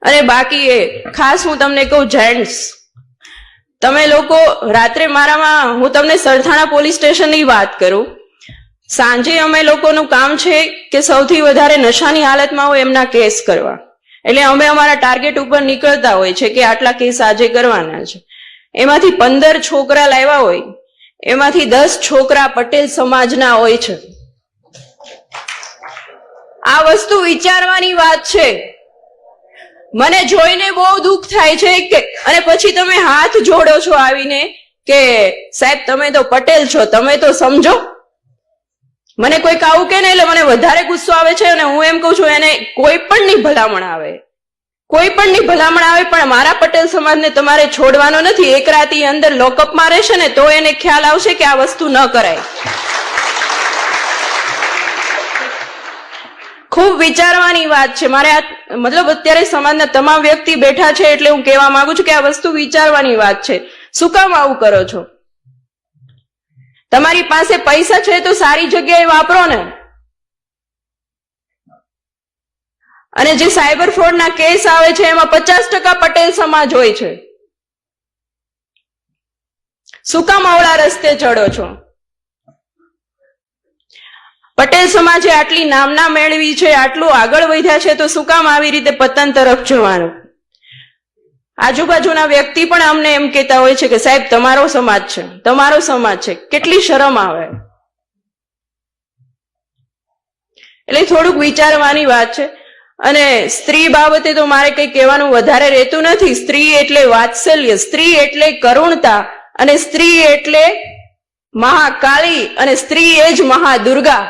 અને બાકી એ ખાસ હું તમને કહું, જેન્ટ્સ તમે લોકો રાત્રે હું તમને સરથાણા પોલીસ સ્ટેશનની વાત કરું, સાંજે અમે લોકોનું કામ છે કે સૌથી વધારે નશાની હાલતમાં હોય એમના કેસ કરવા, એટલે અમે અમારા ટાર્ગેટ ઉપર નીકળતા હોય છે કે આટલા કેસ આજે કરવાના છે. એમાંથી 15 છોકરા લાવ્યા હોય, એમાંથી 10 છોકરા પટેલ સમાજના હોય છે. આ વસ્તુ વિચારવાની વાત છે. મને જોઈને બહુ દુઃખ થાય છે કે અને પછી તમે હાથ જોડો છો આવીને કે સાહેબ તમે તો પટેલ છો, તમે તો સમજો. મને કોઈક આવું કે ને એટલે મને વધારે ગુસ્સો આવે છે અને હું એમ કહું છું એને કોઈ પણની ભલામણ આવે, કોઈ પણની ભલામણ આવે, પણ મારા પટેલ સમાજને તમારે છોડવાનો નથી. એક રાતી અંદર લોકઅપમાં રહેશે ને તો એને ખ્યાલ આવશે કે આ વસ્તુ ન કરાય. ખૂબ વિચારવાની વાત છે. મારે મતલબ અત્યારે સમાજના તમામ વ્યક્તિ બેઠા છે એટલે હું કહેવા માંગુ છું કે આ વસ્તુ વિચારવાની વાત છે. શું કામ આવું કરો છો? તમારી પાસે પૈસા છે તો સારી જગ્યાએ વાપરો ને. અને જે સાયબર ફ્રોડના કેસ આવે છે એમાં 50% પટેલ સમાજ હોય છે. શું કામ અવળા રસ્તે ચડો છો? પટેલ સમાજે આટલી નામના મેળવી છે, આટલું આગળ વધ્યા છે, તો શું કામ આવી રીતે પતન તરફ જવાનું? આજુબાજુના વ્યક્તિ પણ અમને એમ કહેતા હોય છે કે સાહેબ તમારો સમાજ છે, તમારો સમાજ છે. કેટલી શરમ આવે. એટલે થોડુંક વિચારવાની વાત છે. અને સ્ત્રી બાબતે તો મારે કઈ કહેવાનું વધારે રહેતું નથી. સ્ત્રી એટલે વાત્સલ્ય, સ્ત્રી એટલે કરુણતા, અને સ્ત્રી એટલે મહાકાળી, અને સ્ત્રી એ જ મહાદુર્ગા.